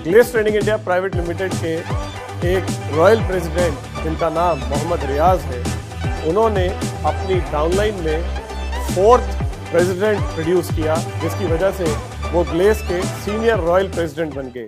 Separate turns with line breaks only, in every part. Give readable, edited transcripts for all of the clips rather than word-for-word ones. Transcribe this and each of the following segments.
Glaze trading India private limited के एक royal president जिनका नाम मोहम्मद रियाज है, उन्होंने अपनी डाउनलाइन में 4th प्रेसिडेंट प्रोड्यूस किया, जिसकी वजह से वो ग्लेज के सीनियर रॉयल प्रेसिडेंट बन गए।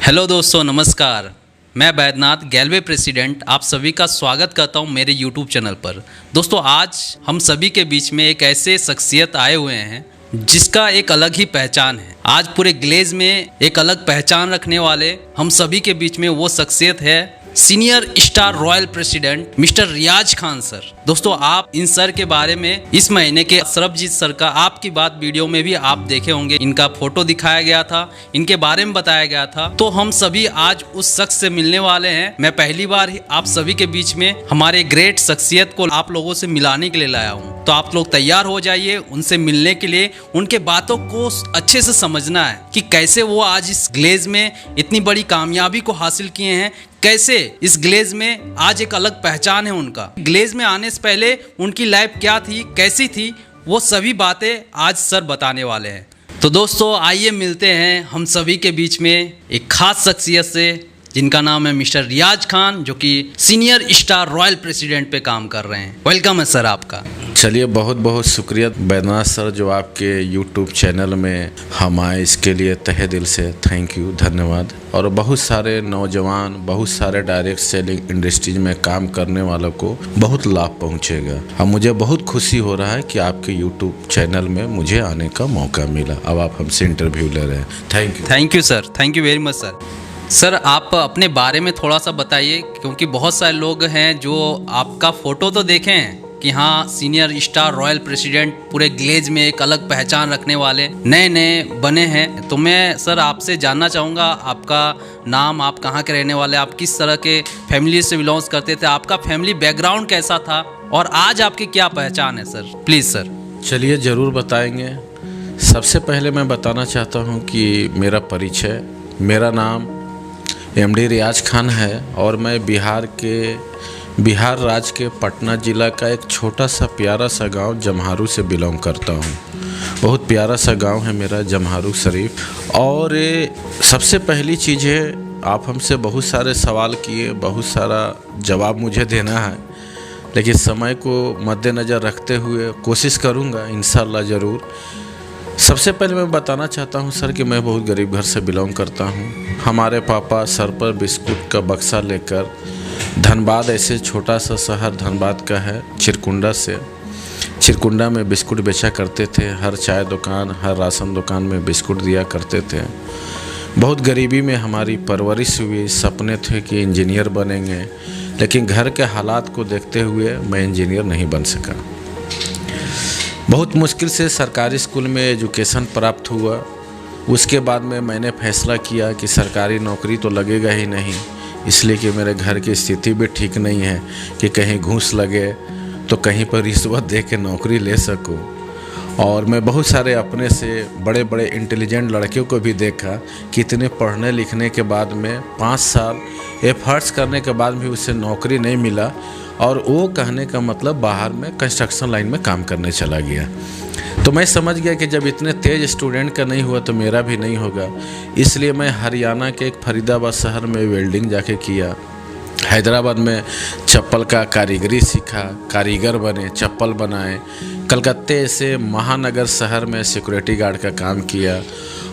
हेलो दोस्तों, नमस्कार। मैं बैद्यनाथ गैलवे प्रेसिडेंट आप सभी का स्वागत करता हूं मेरे यूट्यूब चैनल पर। दोस्तों, आज हम सभी के बीच में एक ऐसे शख्सियत आए हुए हैं जिसका एक अलग ही पहचान है। आज पूरे ग्लेज में एक अलग पहचान रखने वाले हम सभी के बीच में वो शख्सियत है senior star royal president mister Riyaz Khan sir. दोस्तों, आप इन सर के बारे में इस महीने के सरबजीत सर का आपकी बात वीडियो में भी आप देखे होंगे। इनका फोटो दिखाया गया था, इनके बारे में बताया गया था। तो हम सभी आज उस शख्स से मिलने वाले हैं। मैं पहली बार ही आप सभी के बीच में हमारे ग्रेट शख्सियत को आप लोगों से मिलाने के लिए लाया हूँ। तो आप लोग तैयार हो जाइए उनसे मिलने के लिए। उनके बातों को अच्छे से समझना है कि कैसे वो आज इस ग्लेज में इतनी बड़ी कामयाबी को हासिल किए हैं, कैसे इस ग्लेज में आज एक अलग पहचान है उनका। ग्लेज में आने से पहले उनकी लाइफ क्या थी, कैसी थी, वो सभी बातें आज सर बताने वाले हैं। तो दोस्तों, आइए मिलते हैं हम सभी के बीच में एक खास शख्सियत से जिनका नाम है मिस्टर रियाज खान, जो कि सीनियर स्टार रॉयल प्रेसिडेंट पे काम कर रहे हैं। वेलकम है सर आपका।
चलिए, बहुत बहुत शुक्रिया बैद्यनाथ सर, जो आपके यूट्यूब चैनल में हम आए, इसके लिए तहे दिल से थैंक यू, धन्यवाद। और बहुत सारे नौजवान, बहुत सारे डायरेक्ट सेलिंग इंडस्ट्रीज में काम करने वालों को बहुत लाभ पहुंचेगा। अब मुझे बहुत खुशी हो रहा है कि आपके यूट्यूब चैनल में मुझे आने का मौका मिला। अब आप हमसे इंटरव्यू ले रहे हैं।
Thank you sir, thank you very much sir. Sir, आप अपने बारे में थोड़ा सा बताइए, क्योंकि बहुत सारे लोग हैं जो आपका फ़ोटो तो देखे हैं कि हाँ, सीनियर स्टार रॉयल प्रेसिडेंट पूरे ग्लेज में एक अलग पहचान रखने वाले नए नए बने हैं। तो मैं सर आपसे जानना चाहूँगा, आपका नाम, आप कहाँ के रहने वाले, आप किस तरह के फैमिली से बिलोंग्स करते थे, आपका फैमिली बैकग्राउंड कैसा था और आज आपकी क्या पहचान है सर? Please sir.
चलिए, ज़रूर बताएंगे। सबसे पहले मैं बताना चाहता हूँ कि मेरा परिचय, मेरा नाम एमडी रियाज खान है और मैं बिहार राज्य के पटना ज़िला का एक छोटा सा प्यारा सा गांव जमहारू से बिलोंग करता हूं। बहुत प्यारा सा गांव है मेरा जमहारू शरीफ। और सबसे पहली चीज़ है, आप हमसे बहुत सारे सवाल किए, बहुत सारा जवाब मुझे देना है, लेकिन समय को मद्देनज़र रखते हुए कोशिश करूंगा इंशाल्लाह ज़रूर। सबसे पहले मैं बताना चाहता हूं सर कि मैं बहुत गरीब घर से बिलोंग करता हूं। हमारे पापा सर पर बिस्कुट का बक्सा लेकर धनबाद, ऐसे छोटा सा शहर धनबाद का है, चिरकुंडा में बिस्कुट बेचा करते थे। हर चाय दुकान, हर राशन दुकान में बिस्कुट दिया करते थे। बहुत गरीबी में हमारी परवरिश हुई। सपने थे कि इंजीनियर बनेंगे, लेकिन घर के हालात को देखते हुए मैं इंजीनियर नहीं बन सका। बहुत मुश्किल से सरकारी स्कूल में एजुकेशन प्राप्त हुआ। उसके बाद में मैंने फैसला किया कि सरकारी नौकरी तो लगेगा ही नहीं, इसलिए कि मेरे घर की स्थिति भी ठीक नहीं है कि कहीं घूस लगे तो कहीं पर रिश्वत दे के नौकरी ले सकूं। और मैं बहुत सारे अपने से बड़े बड़े इंटेलिजेंट लड़कियों को भी देखा कि इतने पढ़ने लिखने के बाद में 5 साल एफर्ट्स करने के बाद भी उसे नौकरी नहीं मिला, और वो कहने का मतलब बाहर में कंस्ट्रक्शन लाइन में काम करने चला गया। तो मैं समझ गया कि जब इतने तेज स्टूडेंट का नहीं हुआ तो मेरा भी नहीं होगा। इसलिए मैं हरियाणा के एक फरीदाबाद शहर में वेल्डिंग जाके किया। हैदराबाद में चप्पल का कारीगरी सीखा, कारीगर बने, चप्पल बनाए। कलकत्ते से महानगर शहर में सिक्योरिटी गार्ड का काम किया।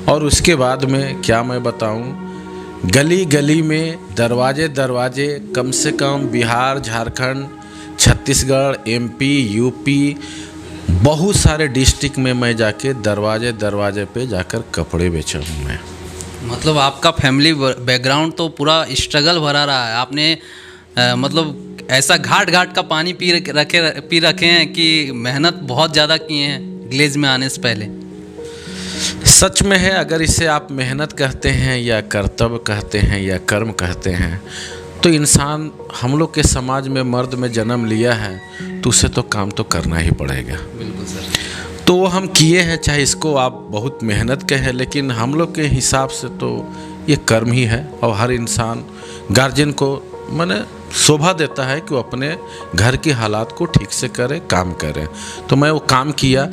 और उसके बाद में क्या मैं बताऊं, गली गली में, दरवाजे दरवाजे, कम से कम बिहार, झारखंड, छत्तीसगढ़, एमपी, यूपी, बहुत सारे डिस्ट्रिक्ट में मैं जाके दरवाजे दरवाजे पे जाकर कपड़े बेचा हूँ मैं।
मतलब आपका फैमिली बैकग्राउंड तो पूरा स्ट्रगल भरा रहा है। आपने मतलब ऐसा घाट घाट का पानी पी रखे हैं कि मेहनत बहुत ज़्यादा किए हैं ग्लेज में आने से पहले।
सच में है। अगर इसे आप मेहनत कहते हैं या कर्तव्य कहते हैं या कर्म कहते हैं, तो इंसान, हम लोग के समाज में मर्द में जन्म लिया है तो उसे तो काम तो करना ही पड़ेगा।
बिल्कुल सर।
तो वो हम किए हैं, चाहे इसको आप बहुत मेहनत कहें, लेकिन हम लोग के हिसाब से तो ये कर्म ही है। और हर इंसान गार्जियन को मैंने शोभा देता है कि वो अपने घर की हालात को ठीक से करे, काम करे। तो मैं वो काम किया।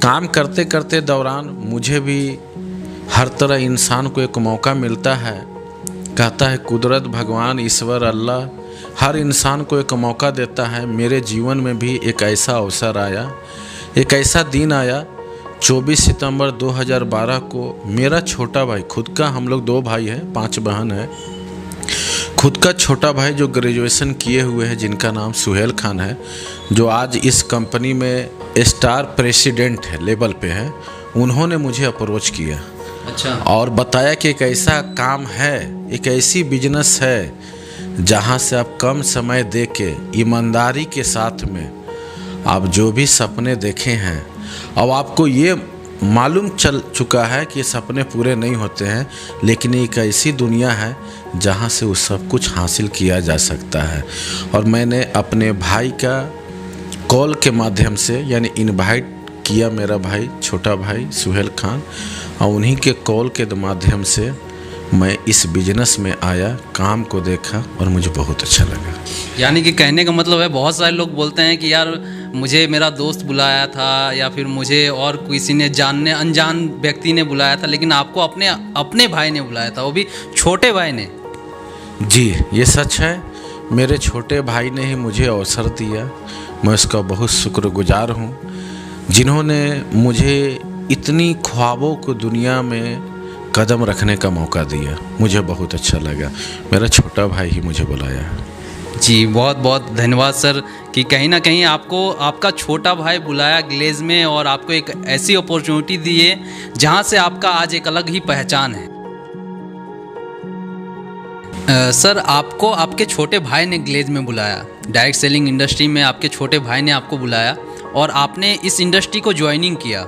काम करते करते दौरान मुझे भी हर तरह इंसान को एक मौका मिलता है। कहता है कुदरत, भगवान, ईश्वर, अल्लाह हर इंसान को एक मौका देता है। मेरे जीवन में भी एक ऐसा अवसर आया, एक ऐसा दिन आया 24 सितंबर 2012 को। मेरा छोटा भाई, खुद का, हम लोग 2 भाई हैं, 5 बहन हैं। खुद का छोटा भाई जो ग्रेजुएशन किए हुए हैं, जिनका नाम सुहेल खान है, जो आज इस कंपनी में स्टार प्रेसिडेंट है, लेवल पे है, उन्होंने मुझे अप्रोच किया।
अच्छा।
और बताया कि एक ऐसा काम है, एक ऐसी बिजनेस है जहां से आप कम समय दे के ईमानदारी के साथ में आप जो भी सपने देखे हैं, अब आपको ये मालूम चल चुका है कि ये सपने पूरे नहीं होते हैं, लेकिन एक ऐसी दुनिया है जहां से वो सब कुछ हासिल किया जा सकता है। और मैंने अपने भाई का कॉल के माध्यम से, यानी इनवाइट किया मेरा भाई, छोटा भाई सुहेल खान, और उन्हीं के कॉल के माध्यम से मैं इस बिजनेस में आया, काम को देखा और मुझे बहुत अच्छा लगा।
यानी कि कहने का मतलब है, बहुत सारे लोग बोलते हैं कि यार मुझे मेरा दोस्त बुलाया था या फिर मुझे और किसी ने जानने अनजान व्यक्ति ने बुलाया था, लेकिन आपको अपने भाई ने बुलाया था, वो भी छोटे भाई ने।
जी, ये सच है। मेरे छोटे भाई ने ही मुझे अवसर दिया। मैं उसका बहुत शुक्रगुजार हूँ, जिन्होंने मुझे इतनी ख्वाबों को दुनिया में कदम रखने का मौका दिया। मुझे बहुत अच्छा लगा, मेरा छोटा भाई ही मुझे बुलाया।
जी, बहुत बहुत धन्यवाद सर कि कहीं ना कहीं आपको आपका छोटा भाई बुलाया ग्लेज में और आपको एक ऐसी अपॉर्चुनिटी दी है जहां से आपका आज एक अलग ही पहचान है। सर, आपको आपके छोटे भाई ने ग्लेज में बुलाया, डायरेक्ट सेलिंग इंडस्ट्री में आपके छोटे भाई ने आपको बुलाया और आपने इस इंडस्ट्री को ज्वाइनिंग किया।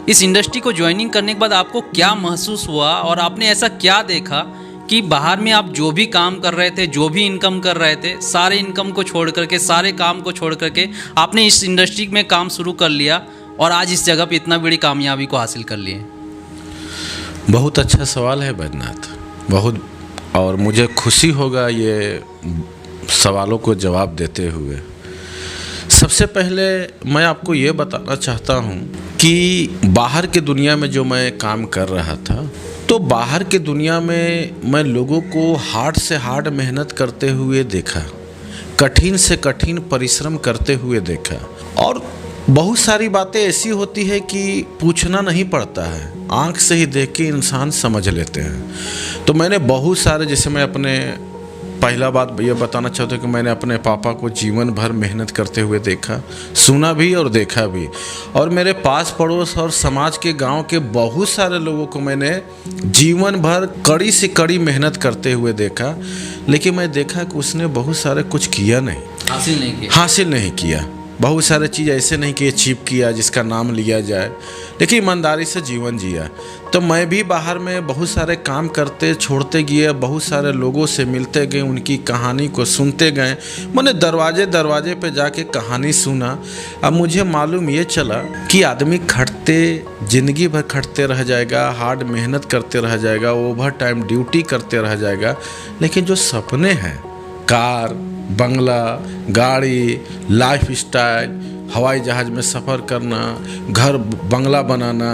इस इंडस्ट्री को ज्वाइनिंग करने के बाद आपको क्या महसूस हुआ और आपने ऐसा क्या देखा कि बाहर में आप जो भी काम कर रहे थे, जो भी इनकम कर रहे थे, सारे इनकम को छोड़ करके, सारे काम को छोड़ करके आपने इस इंडस्ट्री में काम शुरू कर लिया और आज इस जगह पे इतना बड़ी कामयाबी को हासिल कर लिए?
बहुत अच्छा सवाल है बैद्यनाथ, बहुत। और मुझे खुशी होगा ये सवालों को जवाब देते हुए। सबसे पहले मैं आपको ये बताना चाहता हूँ कि बाहर की दुनिया में जो मैं काम कर रहा था, तो बाहर की दुनिया में मैं लोगों को हार्ड से हार्ड मेहनत करते हुए देखा, कठिन से कठिन परिश्रम करते हुए देखा। और बहुत सारी बातें ऐसी होती है कि पूछना नहीं पड़ता है, आंख से ही देख के इंसान समझ लेते हैं। तो मैंने बहुत सारे, जैसे मैं अपने पहला बात ये बताना चाहता हूँ कि मैंने अपने पापा को जीवन भर मेहनत करते हुए देखा, सुना भी और देखा भी। और मेरे पास पड़ोस और समाज के, गांव के बहुत सारे लोगों को मैंने जीवन भर कड़ी से कड़ी मेहनत करते हुए देखा, लेकिन मैं देखा कि उसने बहुत सारे कुछ किया नहीं, हासिल नहीं किया। बहुत सारे चीज़ ऐसे नहीं कि अचीव किया जिसका नाम लिया जाए, लेकिन ईमानदारी से जीवन जिया। तो मैं भी बाहर में बहुत सारे काम करते छोड़ते गए, बहुत सारे लोगों से मिलते गए, उनकी कहानी को सुनते गए। मैंने दरवाजे दरवाजे पे जाके कहानी सुना। अब मुझे मालूम ये चला कि आदमी खटते, ज़िंदगी भर खटते रह जाएगा, हार्ड मेहनत करते रह जाएगा, ओवर टाइम ड्यूटी करते रह जाएगा, लेकिन जो सपने हैं, कार, बंगला, गाड़ी, लाइफ स्टाइल, हवाई जहाज़ में सफ़र करना, घर बंगला बनाना,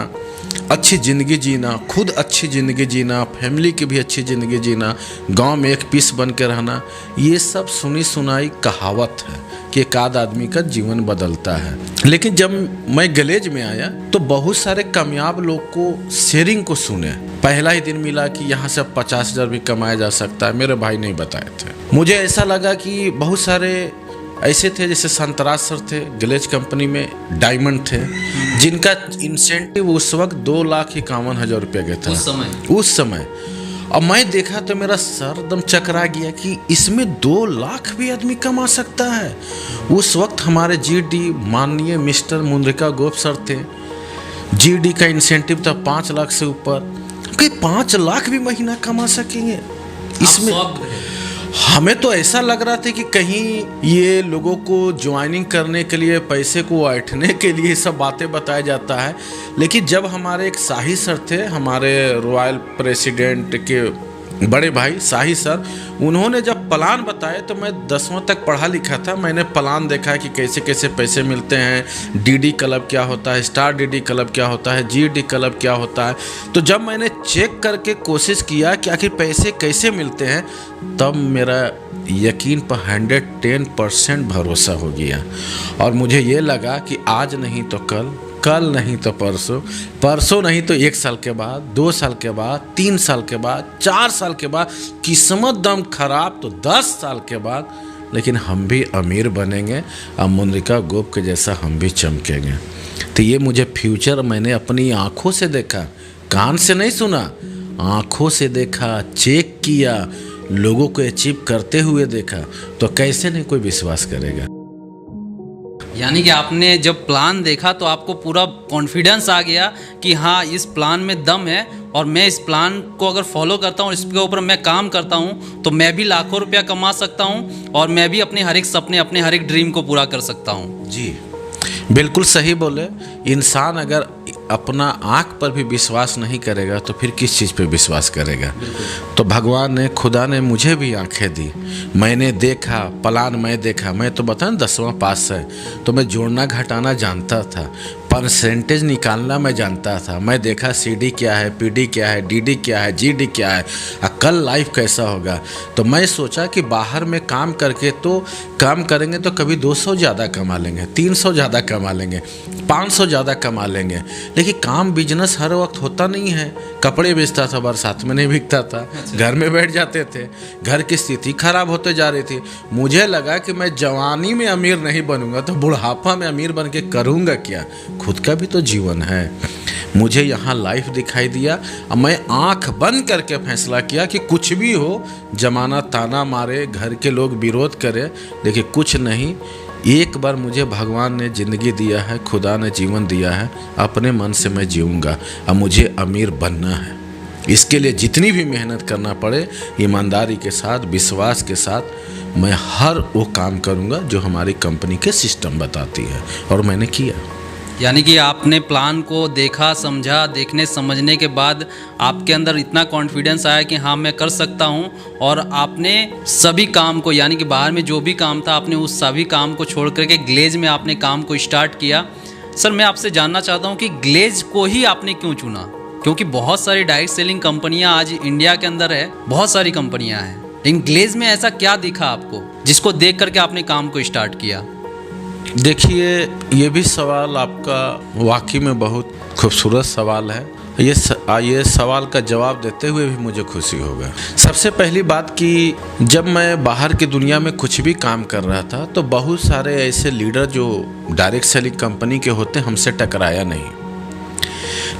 अच्छी ज़िंदगी जीना, खुद अच्छी ज़िंदगी जीना, फैमिली की भी अच्छी ज़िंदगी जीना, गांव में एक पीस बन के रहना, ये सब सुनी सुनाई कहावत है कि एक आध आदमी का जीवन बदलता है। लेकिन जब मैं ग्लेज में आया तो बहुत सारे कामयाब लोग को शेयरिंग को सुने। पहला ही दिन मिला कि यहाँ से 50,000 भी कमाया जा सकता है, मेरे भाई नहीं बताए थे। मुझे ऐसा लगा कि बहुत सारे ऐसे थे, जैसे संतराज सर थे, ग्लेज कंपनी में डायमंड थे, जिनका इंसेंटिव उस वक्त 2,51,000 रुपया गया था उस समय। अब मैं देखा तो मेरा सर एकदम चकरा गया कि इसमें 2 लाख भी आदमी कमा सकता है। उस वक्त हमारे जीडी माननीय मिस्टर मुंद्रिका गोप सर थे, जीडी का इंसेंटिव था 5 लाख से ऊपर, कि 5 लाख भी महीना कमा सकेंगे इसमें। हमें तो ऐसा लग रहा था कि कहीं ये लोगों को ज्वाइनिंग करने के लिए, पैसे को ऐंठने के लिए सब बातें बताया जाता है। लेकिन जब हमारे एक शाही सर थे, हमारे रॉयल प्रेसिडेंट के बड़े भाई शाही सर, उन्होंने जब प्लान बताए तो मैं 10वां तक पढ़ा लिखा था। मैंने प्लान देखा कि कैसे कैसे पैसे मिलते हैं, डीडी क्लब क्या होता है, स्टार डीडी क्लब क्या होता है, जीडी क्लब क्या होता है। तो जब मैंने चेक करके कोशिश किया कि आखिर पैसे कैसे मिलते हैं, तब मेरा यकीन पर 110% भरोसा हो गया। और मुझे ये लगा कि आज नहीं तो कल, कल नहीं तो परसों, परसों नहीं तो 1 साल के बाद, 2 साल के बाद, 3 साल के बाद, 4 साल के बाद, किस्मत दम खराब तो 10 साल के बाद, लेकिन हम भी अमीर बनेंगे और मुद्रिका गोप के जैसा हम भी चमकेंगे। तो ये मुझे फ्यूचर मैंने अपनी आँखों से देखा, कान से नहीं सुना, आँखों से देखा, चेक किया, लोगों को अचीव करते हुए देखा, तो कैसे नहीं कोई विश्वास करेगा।
यानी कि आपने जब प्लान देखा तो आपको पूरा कॉन्फिडेंस आ गया कि हाँ इस प्लान में दम है और मैं इस प्लान को अगर फॉलो करता हूँ, इसके ऊपर मैं काम करता हूँ तो मैं भी लाखों रुपया कमा सकता हूँ और मैं भी अपने हर एक सपने, अपने हर एक ड्रीम को पूरा कर सकता हूँ।
जी बिल्कुल सही बोले। इंसान अगर अपना आँख पर भी विश्वास नहीं करेगा तो फिर किस चीज़ पे विश्वास करेगा। तो भगवान ने, खुदा ने मुझे भी आंखें दी, मैंने देखा, प्लान मैं देखा। मैं तो बता 10वां पास है तो मैं जोड़ना घटाना जानता था, परसेंटेज निकालना मैं जानता था। मैं देखा सीडी क्या है, पीडी क्या है, डीडी क्या है, जीडी क्या है, कल लाइफ कैसा होगा। तो मैं सोचा कि बाहर में काम करके तो काम करेंगे तो कभी 200 ज़्यादा कमा लेंगे, 300 ज़्यादा कमा लेंगे, 500 ज़्यादा कमा लेंगे। लेकिन काम बिजनेस हर वक्त होता नहीं है। कपड़े बेचता था, बरसात में नहीं बिकता था, घर में बैठ जाते थे, घर की स्थिति खराब होते जा रही थी। मुझे लगा कि मैं जवानी में अमीर नहीं बनूंगा तो बुढ़ापा में अमीर बन के करूँगा क्या। खुद का भी तो जीवन है। मुझे यहाँ लाइफ दिखाई दिया और मैं आंख बंद करके फैसला किया कि कुछ भी हो, जमाना ताना मारे, घर के लोग विरोध करें, देखिए कुछ नहीं, एक बार मुझे भगवान ने ज़िंदगी दिया है, खुदा ने जीवन दिया है, अपने मन से मैं जीऊँगा और मुझे अमीर बनना है। इसके लिए जितनी भी मेहनत करना पड़े, ईमानदारी के साथ, विश्वास के साथ मैं हर वो काम करूँगा जो हमारी कंपनी के सिस्टम बताती है, और मैंने किया।
यानी कि आपने प्लान को देखा, समझा, देखने समझने के बाद आपके अंदर इतना कॉन्फिडेंस आया कि हाँ मैं कर सकता हूँ, और आपने सभी काम को, यानी कि बाहर में जो भी काम था आपने उस सभी काम को छोड़ करके ग्लेज में आपने काम को स्टार्ट किया। सर मैं आपसे जानना चाहता हूँ कि ग्लेज को ही आपने क्यों चुना? क्योंकि बहुत सारी डायरेक्ट सेलिंग कंपनियाँ आज इंडिया के अंदर है, बहुत सारी कंपनियाँ हैं, लेकिन ग्लेज में ऐसा क्या दिखा आपको जिसको देख करके आपने काम को स्टार्ट किया?
देखिए ये भी सवाल आपका वाकई में बहुत खूबसूरत सवाल है। ये सवाल का जवाब देते हुए भी मुझे खुशी होगा। सबसे पहली बात कि जब मैं बाहर की दुनिया में कुछ भी काम कर रहा था तो बहुत सारे ऐसे लीडर जो डायरेक्ट सेलिंग कंपनी के होते हमसे टकराया नहीं,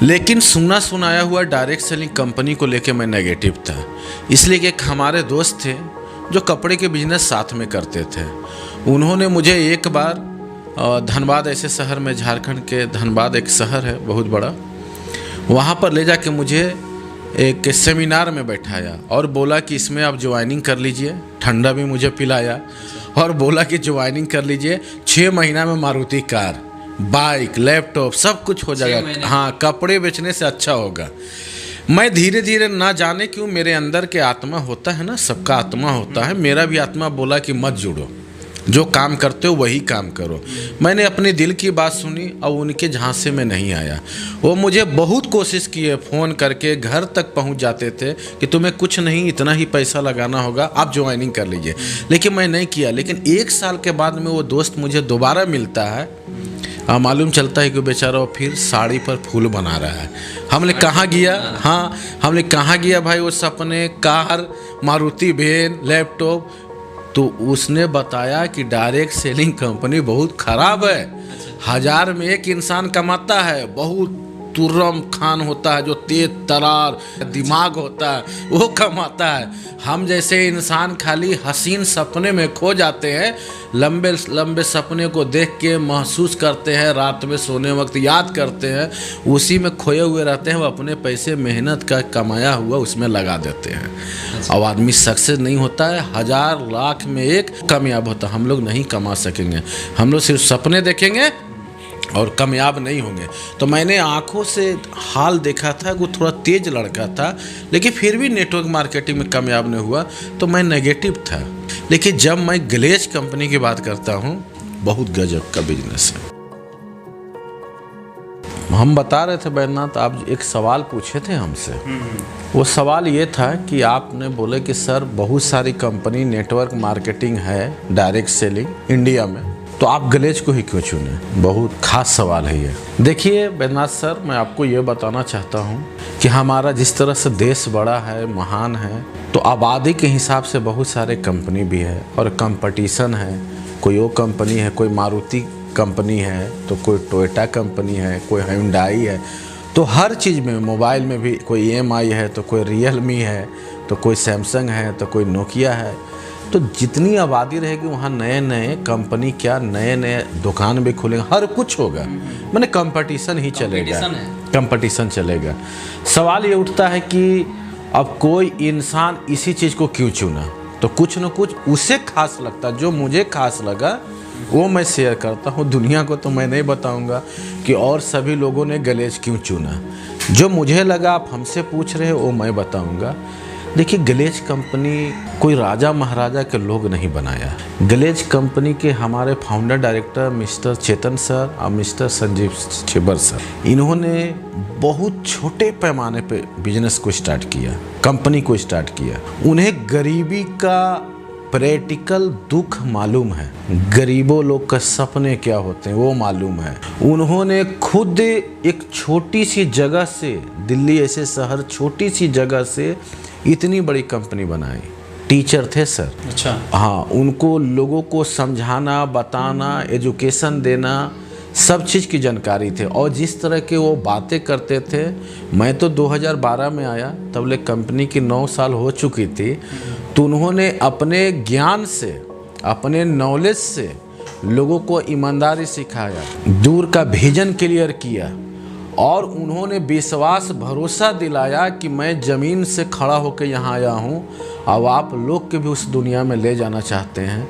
लेकिन सुना सुनाया हुआ डायरेक्ट सेलिंग कंपनी को लेके मैं नेगेटिव था। इसलिए कि एक हमारे दोस्त थे जो कपड़े के बिजनेस साथ में करते थे। उन्होंने मुझे एक बार धनबाद ऐसे शहर में, झारखंड के धनबाद एक शहर है बहुत बड़ा, वहाँ पर ले जाके मुझे एक सेमिनार में बैठाया और बोला कि इसमें आप ज्वाइनिंग कर लीजिए। ठंडा भी मुझे पिलाया और बोला कि ज्वाइनिंग कर लीजिए, 6 महीना में मारुति कार, बाइक, लैपटॉप सब कुछ हो जाएगा। हाँ, कपड़े बेचने से अच्छा होगा। मैं धीरे धीरे, ना जाने क्यों मेरे अंदर के आत्मा होता है ना, सबका आत्मा होता है, मेरा भी आत्मा बोला कि मत जुड़ो, जो काम करते हो वही काम करो। मैंने अपने दिल की बात सुनी और उनके झांसे में नहीं आया। वो मुझे बहुत कोशिश किए, फ़ोन करके घर तक पहुंच जाते थे कि तुम्हें कुछ नहीं, इतना ही पैसा लगाना होगा, आप ज्वाइनिंग कर लीजिए, लेकिन मैं नहीं किया। लेकिन 1 साल के बाद में वो दोस्त मुझे दोबारा मिलता है, मालूम चलता है कि बेचारा वो फिर साड़ी पर फूल बना रहा है। हमने कहाँ गया? हाँ, हमने कहाँ गया भाई वो सपने, कार, मारुति वैन, लैपटॉप? तो उसने बताया कि डायरेक्ट सेलिंग कंपनी बहुत ख़राब है, 1000 में 1 इंसान कमाता है, बहुत तुर्रम खान होता है, जो तेज तरार दिमाग होता है वो कमाता है। हम जैसे इंसान खाली हसीन सपने में खो जाते हैं, लंबे लंबे सपने को देख के महसूस करते हैं, रात में सोने वक्त याद करते हैं, उसी में खोए हुए रहते हैं। वो अपने पैसे मेहनत का कमाया हुआ उसमें लगा देते हैं। अब आदमी सक्सेस नहीं होता है, 1000 लाख में 1 कामयाब होता। हम लोग नहीं कमा सकेंगे, हम लोग सिर्फ सपने देखेंगे और कामयाब नहीं होंगे। तो मैंने आंखों से हाल देखा था, वो थोड़ा तेज लड़का था, लेकिन फिर भी नेटवर्क मार्केटिंग में कामयाब नहीं हुआ, तो मैं नेगेटिव था। लेकिन जब मैं ग्लेज कंपनी की बात करता हूँ, बहुत गजब का बिजनेस है। हम बता रहे थे बैद्यनाथ, आप एक सवाल पूछे थे हमसे। वो सवाल ये था कि आपने बोले कि सर बहुत सारी कंपनी नेटवर्क मार्केटिंग है, डायरेक्ट सेलिंग इंडिया में, तो आप ग्लेज को ही क्यों चुने? बहुत खास सवाल है ये। देखिए बैद्यनाथ सर, मैं आपको ये बताना चाहता हूँ कि हमारा जिस तरह से देश बड़ा है, महान है, तो आबादी के हिसाब से बहुत सारे कंपनी भी है और कंपटीशन है। कोई वो कंपनी है, कोई मारुति कंपनी है, तो कोई टोयोटा कंपनी है, कोई hyundai है। तो हर चीज़ में, मोबाइल में भी कोई EMI है, तो कोई रियलमी है, तो कोई सैमसंग है, तो कोई नोकिया है। तो जितनी आबादी रहेगी वहाँ नए नए कंपनी, क्या नए नए दुकान भी खुलेंगे, हर कुछ होगा। मैंने कंपटीशन ही चलेगा, कंपटीशन चलेगा। सवाल ये उठता है कि अब कोई इंसान इसी चीज़ को क्यों चुना? तो कुछ न कुछ उसे खास लगता, जो मुझे खास लगा वो मैं शेयर करता हूँ। दुनिया को तो मैं नहीं बताऊँगा कि और सभी लोगों ने ग्लेज क्यों चुना। जो मुझे लगा, आप हमसे पूछ रहे हो, वो मैं बताऊँगा। देखिए, ग्लेज कंपनी कोई राजा महाराजा के लोग नहीं बनाया। ग्लेज कंपनी के हमारे फाउंडर डायरेक्टर मिस्टर चेतन सर और मिस्टर संजीव छिबर सर, इन्होंने बहुत छोटे पैमाने पे बिजनेस को स्टार्ट किया, कंपनी को स्टार्ट किया। उन्हें गरीबी का प्रैक्टिकल दुख मालूम है, गरीबों लोग का सपने क्या होते हैं वो मालूम है। उन्होंने खुद एक छोटी सी जगह से, दिल्ली ऐसे शहर, छोटी सी जगह से इतनी बड़ी कंपनी बनाई। टीचर थे सर।
अच्छा।
हाँ, उनको लोगों को समझाना, बताना, एजुकेशन देना, सब चीज़ की जानकारी थे। और जिस तरह के वो बातें करते थे, मैं तो 2012 में आया, तब ले कंपनी की 9 साल हो चुकी थी। तो उन्होंने अपने ज्ञान से, अपने नॉलेज से लोगों को ईमानदारी सिखाया, दूर का विजन क्लियर किया, और उन्होंने विश्वास भरोसा दिलाया कि मैं ज़मीन से खड़ा होकर यहाँ आया हूँ, अब आप लोग के भी उस दुनिया में ले जाना चाहते हैं।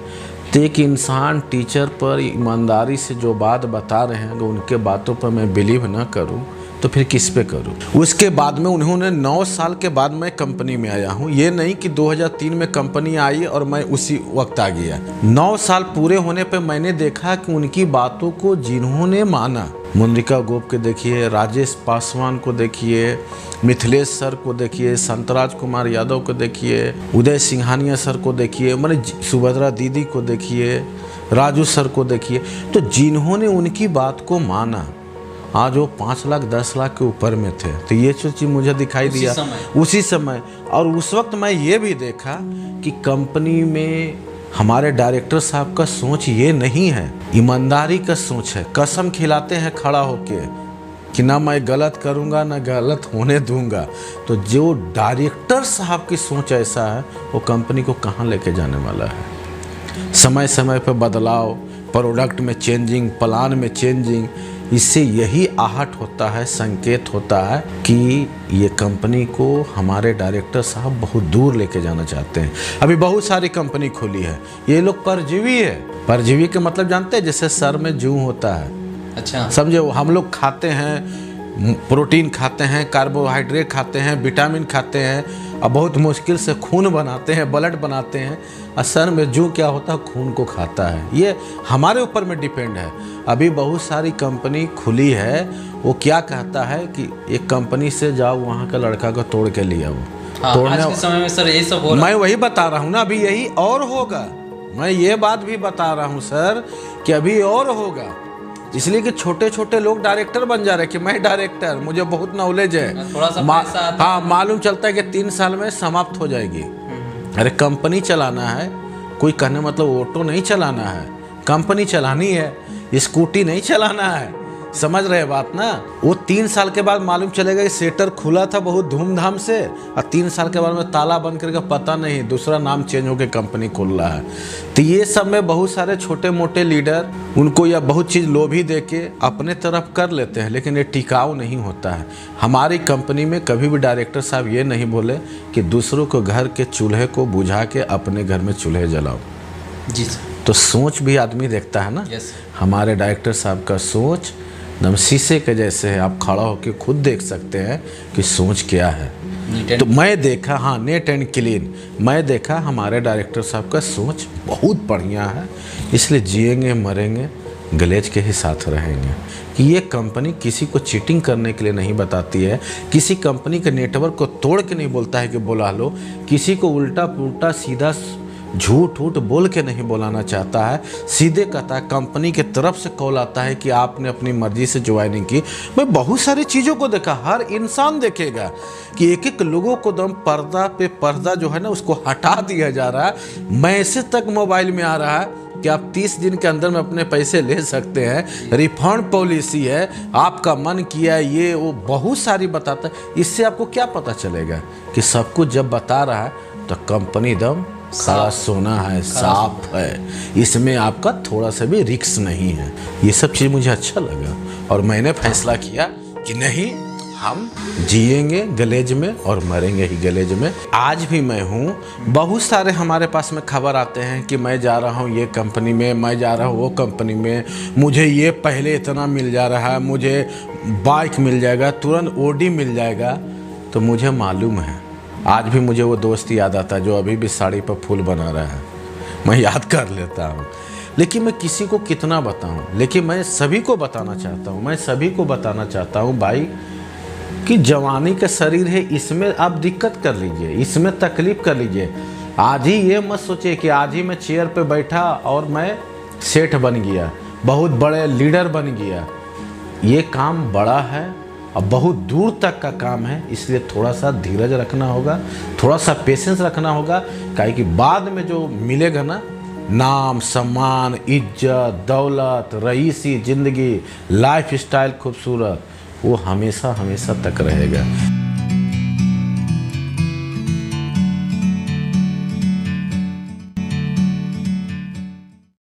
तो एक इंसान टीचर पर ईमानदारी से जो बात बता रहे हैं, अगर उनके बातों पर मैं बिलीव ना करूं तो फिर किस पे करूं। उसके बाद में उन्होंने 9 साल के बाद मैं कंपनी में आया हूं। ये नहीं कि 2003 में कंपनी आई और मैं उसी वक्त आ गया। 9 साल पूरे होने पे मैंने देखा कि उनकी बातों को जिन्होंने माना, मुनिका गोप के देखिए, राजेश पासवान को देखिए, मिथिलेश सर को देखिए, संतराज कुमार यादव को देखिए, उदय सिंघानिया सर को देखिए, मैंने सुभद्रा दीदी को देखिए, राजू सर को देखिए। तो जिन्होंने उनकी बात को माना, आज वो 5 लाख 10 लाख के ऊपर में थे। तो ये चीज़ मुझे दिखाई दिया उसी समय। और उस वक्त मैं ये भी देखा कि कंपनी में हमारे डायरेक्टर साहब का सोच ये नहीं है, ईमानदारी का सोच है। कसम खिलाते हैं खड़ा होके कि ना मैं गलत करूँगा, ना गलत होने दूंगा। तो जो डायरेक्टर साहब की सोच ऐसा है, वो कंपनी को कहाँ लेके जाने वाला है। समय समय पर बदलाव, प्रोडक्ट में चेंजिंग, प्लान में चेंजिंग, इससे यही आहट होता है, संकेत होता है कि ये कंपनी को हमारे डायरेक्टर साहब बहुत दूर लेके जाना चाहते हैं। अभी बहुत सारी कंपनी खुली है, ये लोग परजीवी है। परजीवी के मतलब जानते हैं, जैसे सर में जूं होता है। अच्छा, समझे? हम लोग खाते हैं, प्रोटीन खाते हैं, कार्बोहाइड्रेट खाते हैं, विटामिन खाते हैं, और बहुत मुश्किल से खून बनाते हैं, ब्लड बनाते हैं। और सर में जूं क्या होता है? खून को खाता है। ये हमारे ऊपर में डिपेंड है। अभी बहुत सारी कंपनी खुली है, वो क्या कहता है कि एक कंपनी से जाओ, वहाँ का लड़का को तोड़ के लिया। वो
तोड़ने आज के समय में सर यही सब हो रहा है।
मैं वही बता रहा हूँ ना, अभी यही और होगा। मैं ये बात भी बता रहा हूँ सर कि अभी और होगा, इसलिए कि छोटे छोटे लोग डायरेक्टर बन जा रहे हैं कि मैं डायरेक्टर, मुझे बहुत नॉलेज है।
थोड़ा सा
हाँ, मालूम चलता है कि 3 साल में समाप्त हो जाएगी। अरे कंपनी चलाना है, कोई कहने मतलब ऑटो नहीं चलाना है, कंपनी चलानी है, स्कूटी नहीं चलाना है। समझ रहे बात ना? वो 3 साल के बाद मालूम चलेगा कि सेटर खुला था बहुत धूमधाम से, और 3 साल के बाद में ताला बंद करके पता नहीं दूसरा नाम चेंज होकर कंपनी खोल रहा है। तो ये सब में बहुत सारे छोटे मोटे लीडर उनको या बहुत चीज़ लोभी दे के अपने तरफ कर लेते हैं, लेकिन ये टिकाऊ नहीं होता है। हमारी कंपनी में कभी भी डायरेक्टर साहब ये नहीं बोले कि दूसरों को घर के चूल्हे को बुझा के अपने घर में चूल्हे जलाओ।
जी सर।
तो सोच भी आदमी देखता है ना।
यस।
हमारे डायरेक्टर साहब का सोच एकदम शीशे के जैसे है, आप खड़ा होकर खुद देख सकते हैं कि सोच क्या है। तो मैं देखा, हाँ, नीट एंड क्लीन, मैं देखा हमारे डायरेक्टर साहब का सोच बहुत बढ़िया है, इसलिए जिएंगे मरेंगे गलेज के ही साथ रहेंगे। कि ये कंपनी किसी को चीटिंग करने के लिए नहीं बताती है, किसी कंपनी के नेटवर्क को तोड़ के नहीं बोलता है कि बुला लो, किसी को उल्टा पुल्टा सीधा झूठ उठ बोल के नहीं बुलाना चाहता है, सीधे कहता है। कंपनी के तरफ से कॉल आता है कि आपने अपनी मर्जी से ज्वाइनिंग की। मैं बहुत सारी चीज़ों को देखा, हर इंसान देखेगा कि एक एक लोगों को दम पर्दा पे पर्दा जो है ना उसको हटा दिया जा रहा है। मैसेज तक मोबाइल में आ रहा है कि आप 30 दिन के अंदर में अपने पैसे ले सकते हैं, रिफंड पॉलिसी है, आपका मन किया ये वो बहुत सारी बताता है। इससे आपको क्या पता चलेगा कि सब कुछ जब बता रहा है तो कंपनी दम खरा सोना है, साफ है, इसमें आपका थोड़ा सा भी रिस्क नहीं है। ये सब चीज़ मुझे अच्छा लगा और मैंने फैसला किया कि नहीं, हम जिएंगे गलेज में और मरेंगे ही गलेज में। आज भी मैं हूँ, बहुत सारे हमारे पास में खबर आते हैं कि मैं जा रहा हूँ ये कंपनी में, मैं जा रहा हूँ वो कंपनी में, मुझे ये पहले इतना मिल जा रहा है, मुझे बाइक मिल जाएगा, तुरंत ओडी मिल जाएगा। तो मुझे मालूम है, आज भी मुझे वो दोस्त याद आता है जो अभी भी साड़ी पर फूल बना रहा है, मैं याद कर लेता हूँ। लेकिन मैं किसी को कितना बताऊँ, लेकिन मैं सभी को बताना चाहता हूँ, मैं सभी को बताना चाहता हूँ भाई कि जवानी का शरीर है, इसमें आप दिक्कत कर लीजिए, इसमें तकलीफ कर लीजिए। आज ही ये मत सोचिए कि आज ही मैं चेयर पे बैठा और मैं सेठ बन गया, बहुत बड़े लीडर बन गया। ये काम बड़ा है और बहुत दूर तक का काम है, इसलिए थोड़ा सा धीरज रखना होगा, थोड़ा सा पेशेंस रखना होगा। काहे कि बाद में जो मिलेगा ना, नाम, सम्मान, इज्जत, दौलत, रईसी ज़िंदगी, लाइफ स्टाइल खूबसूरत, वो हमेशा हमेशा तक रहेगा।